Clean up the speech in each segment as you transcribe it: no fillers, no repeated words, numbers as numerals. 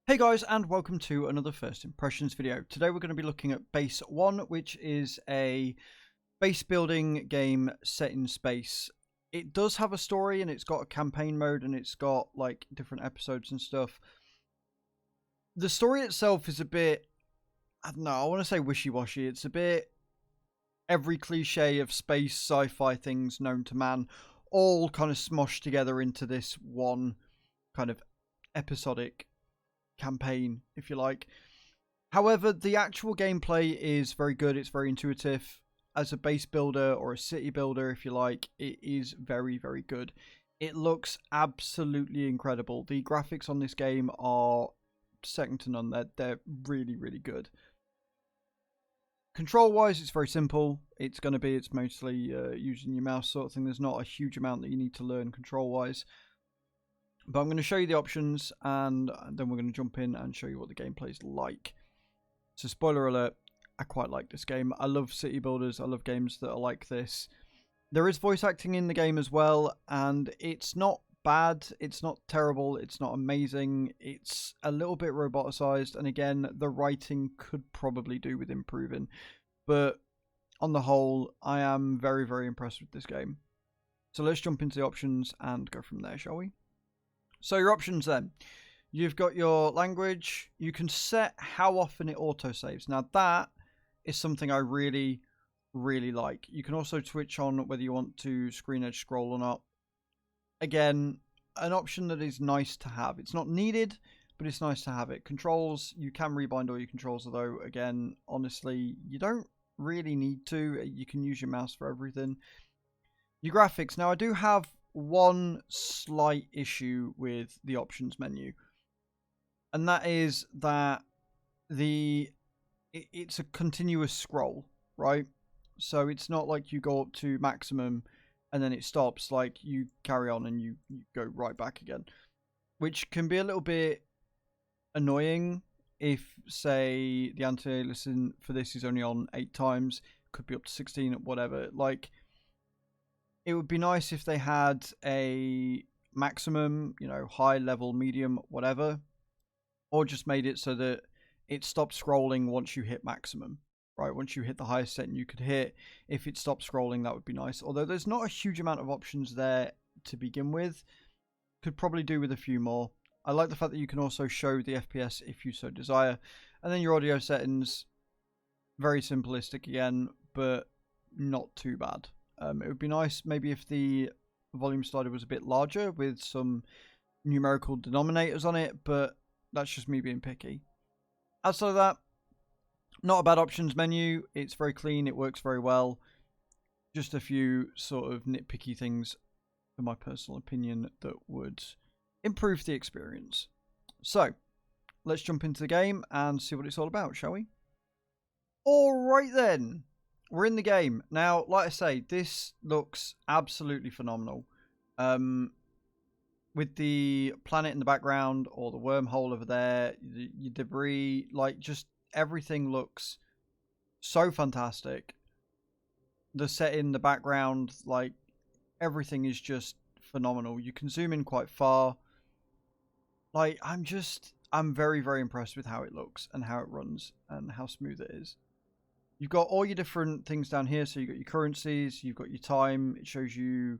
Hey guys, and welcome to another First Impressions video. Today we're going to be looking at Base 1, which is a base building game set in space. It does have a story and it's got a campaign mode and it's got like different episodes and stuff. The story itself is a bit, I don't know, I want to say wishy-washy. It's a bit every cliche of space sci-fi things known to man, all kind of smoshed together into this one kind of episodic campaign, if you like. However, the actual gameplay is very good. It's very intuitive. As a base builder or a city builder, if you like, it is very, very good. It looks absolutely incredible. The graphics on this game are second to none. They're really, really good. Control-wise, it's very simple. It's mostly using your mouse sort of thing. There's not a huge amount that you need to learn control-wise. But I'm going to show you the options, and then we're going to jump in and show you what the gameplay is like. So spoiler alert, I quite like this game. I love city builders. I love games that are like this. There is voice acting in the game as well, and it's not bad. It's not terrible. It's not amazing. It's a little bit roboticized, and again, the writing could probably do with improving. But on the whole, I am very, very impressed with this game. So let's jump into the options and go from there, shall we? So your options then. You've got your language. You can set how often it autosaves. Now that is something I really, really like. You can also switch on whether you want to screen edge scroll or not. Again, an option that is nice to have. It's not needed, but it's nice to have it. Controls, you can rebind all your controls, although again, honestly, you don't really need to. You can use your mouse for everything. Your graphics. Now I do have one slight issue with the options menu, and that is that it's a continuous scroll, right? So it's not like you go up to maximum and then it stops. Like you carry on and you go right back again, which can be a little bit annoying if, say, the anti-aliasing for this is only on 8 times, could be up to 16 or whatever. Like, it would be nice if they had a maximum, high, level, medium, whatever, or just made it so that it stops scrolling once you hit maximum, right? Once you hit the highest setting you could hit, if it stops scrolling, that would be nice. Although there's not a huge amount of options there to begin with. Could probably do with a few more. I like the fact that you can also show the FPS if you so desire. And then your audio settings, very simplistic again, but not too bad. It would be nice maybe if the volume slider was a bit larger with some numerical denominators on it, but that's just me being picky. Outside of that, not a bad options menu. It's very clean. It works very well. Just a few sort of nitpicky things, in my personal opinion, that would improve the experience. So, let's jump into the game and see what it's all about, shall we? Alright then. We're in the game. Now, like I say, this looks absolutely phenomenal. With the planet in the background or the wormhole over there, your debris, like just everything looks so fantastic. The set in the background, like everything is just phenomenal. You can zoom in quite far. Like, I'm very, very impressed with how it looks and how it runs and how smooth it is. You've got all your different things down here. So you've got your currencies, you've got your time. It shows you,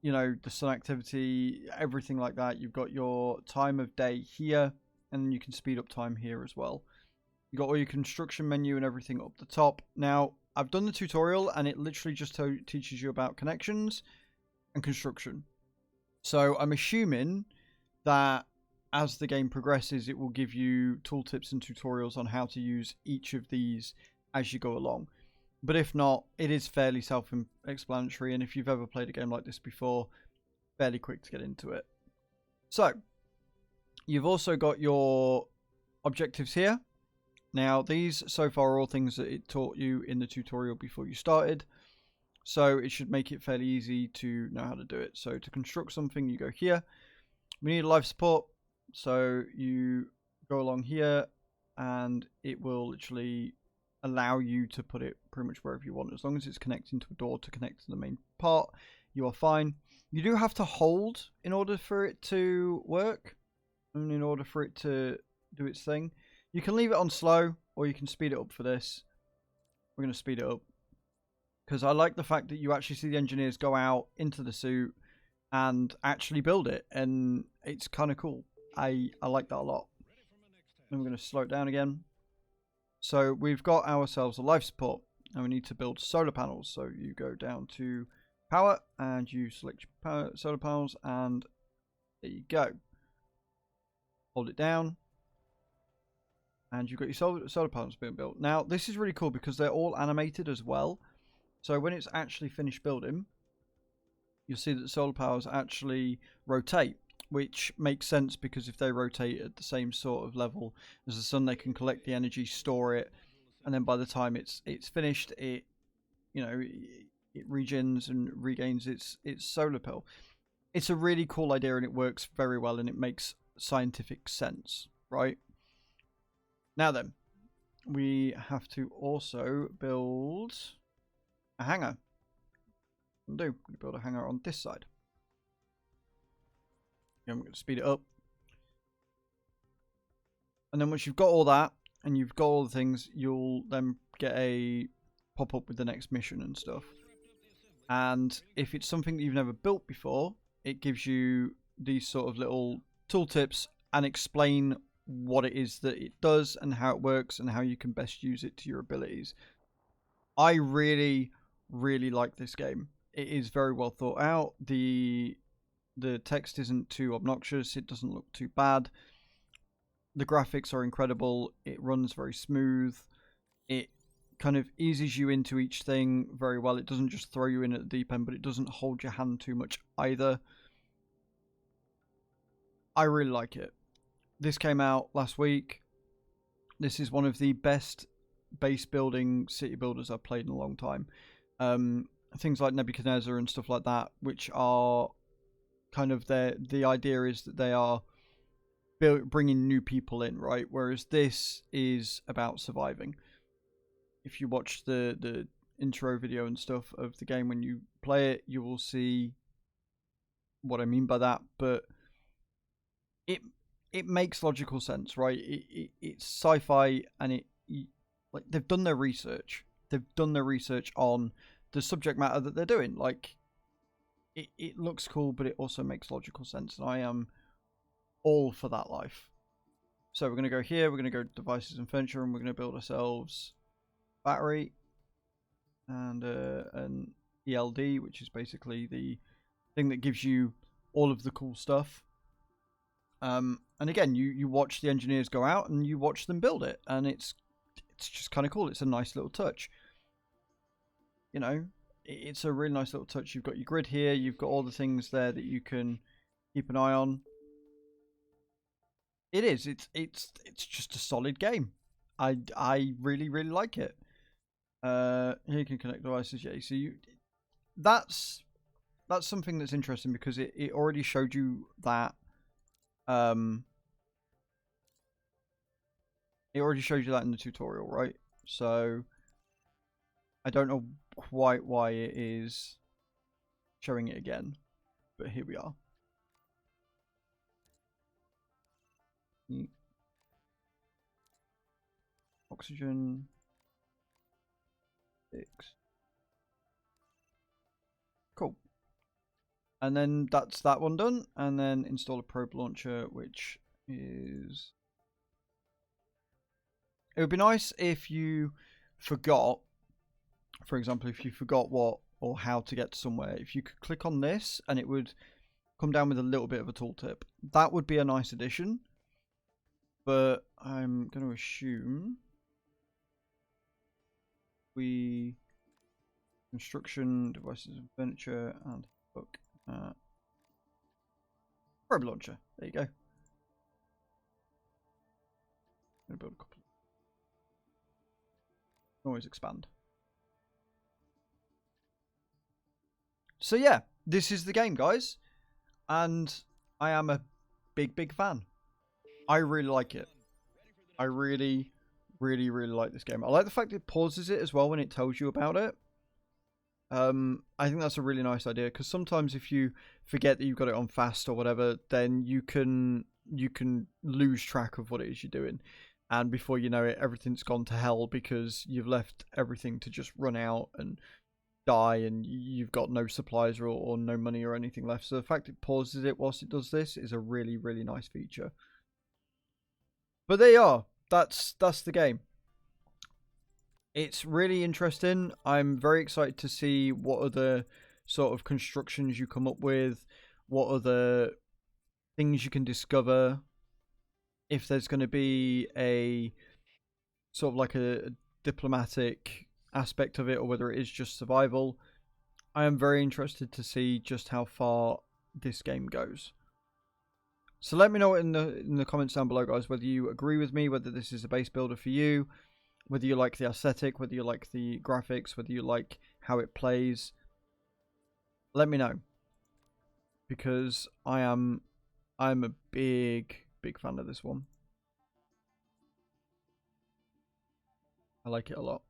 the sun activity, everything like that. You've got your time of day here, and you can speed up time here as well. You've got all your construction menu and everything up the top. Now, I've done the tutorial, and it literally just teaches you about connections and construction. So I'm assuming that as the game progresses, it will give you tooltips and tutorials on how to use each of these as you go along. But if not, it is fairly self-explanatory, and if you've ever played a game like this before, fairly quick to get into it. So, you've also got your objectives here. Now, these so far are all things that it taught you in the tutorial before you started, so it should make it fairly easy to know how to do it. So, to construct something, you go here. We need life support, so you go along here, and it will literally allow you to put it pretty much wherever you want. As long as it's connecting to a door to connect to the main part, you are fine. You do have to hold in order for it to work, and in order for it to do its thing. You can leave it on slow, or you can speed it up for this. We're going to speed it up because I like the fact that you actually see the engineers go out into the suit and actually build it, and it's kind of cool. I like that a lot. And we're going to slow it down again. So we've got ourselves a life support, and we need to build solar panels. So you go down to power, and you select power, solar panels, and there you go. Hold it down, and you've got your solar panels being built. Now, this is really cool because they're all animated as well. So when it's actually finished building, you'll see that the solar panels actually rotate, which makes sense because if they rotate at the same sort of level as the sun, they can collect the energy, store it, and then by the time it's finished, it regens and regains its solar pill. It's a really cool idea, and it works very well, and it makes scientific sense, right? Now then, we have to also build a hangar. I'm going to build a hangar on this side. I'm going to speed it up. And then once you've got all that, and you've got all the things, you'll then get a pop-up with the next mission and stuff. And if it's something that you've never built before, it gives you these sort of little tooltips and explain what it is that it does and how it works and how you can best use it to your abilities. I really, really like this game. It is very well thought out. The text isn't too obnoxious. It doesn't look too bad. The graphics are incredible. It runs very smooth. It kind of eases you into each thing very well. It doesn't just throw you in at the deep end, but it doesn't hold your hand too much either. I really like it. This came out last week. This is one of the best base building city builders I've played in a long time. Things like Nebuchadnezzar and stuff like that, which are kind of the idea is that they are bringing new people in, right? Whereas this is about surviving. If you watch the intro video and stuff of the game when you play it, you will see what I mean by that. But it makes logical sense, right? It's sci-fi, and like they've done their research. They've done their research on the subject matter that they're doing. Like it looks cool, but it also makes logical sense, and I am all for that life. So we're going to go here. We're going to go to devices and furniture, and we're going to build ourselves battery and an ELD, which is basically the thing that gives you all of the cool stuff. And again, you watch the engineers go out and you watch them build it, and it's just kind of cool. It's a nice little touch. You know, it's a really nice little touch. You've got your grid here. You've got all the things there that you can keep an eye on. It is. It's just a solid game. I really like it. Here you can connect devices. Yeah, so that's something that's interesting because it already showed you that. It already showed you that in the tutorial, right? So I don't know quite why it is showing it again, but here we are. Oxygen. 6. Cool. And then that's that one done. And then install a probe launcher, which is... It would be nice if you forgot, for example, if you forgot what or how to get somewhere, if you could click on this and it would come down with a little bit of a tooltip. That would be a nice addition. But I'm going to assume we construction, devices and furniture, and look at probe launcher. There you go. I'm going to build a couple. Always expand. So yeah, this is the game, guys, and I am a big fan. I really like it. I really like this game. I like the fact it pauses it as well when it tells you about it. I think that's a really nice idea, because sometimes if you forget that you've got it on fast or whatever, then you can you can lose track of what it is you're doing. And before you know it, everything's gone to hell because you've left everything to just run out and die, and you've got no supplies or no money or anything left. So the fact it pauses it whilst it does this is a really, really nice feature. But there you are. That's the game. It's really interesting. I'm very excited to see what other sort of constructions you come up with, what other things you can discover, if there's going to be a sort of like a diplomatic aspect of it, or whether it is just survival. I am very interested to see just how far this game goes. So let me know in the comments down below, guys, whether you agree with me, whether this is a base builder for you, whether you like the aesthetic, whether you like the graphics, whether you like how it plays. Let me know, because I'm a big fan of this one. I like it a lot.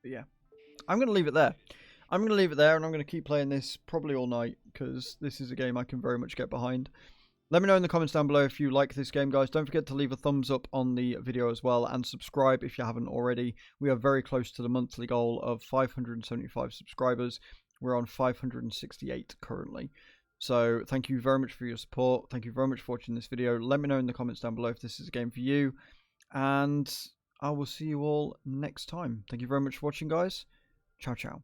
But yeah, I'm going to leave it there. I'm going to leave it there, and I'm going to keep playing this probably all night, because this is a game I can very much get behind. Let me know in the comments down below if you like this game, guys. Don't forget to leave a thumbs up on the video as well, and subscribe if you haven't already. We are very close to the monthly goal of 575 subscribers. We're on 568 currently. So thank you very much for your support. Thank you very much for watching this video. Let me know in the comments down below if this is a game for you, and I will see you all next time. Thank you very much for watching, guys. Ciao, ciao.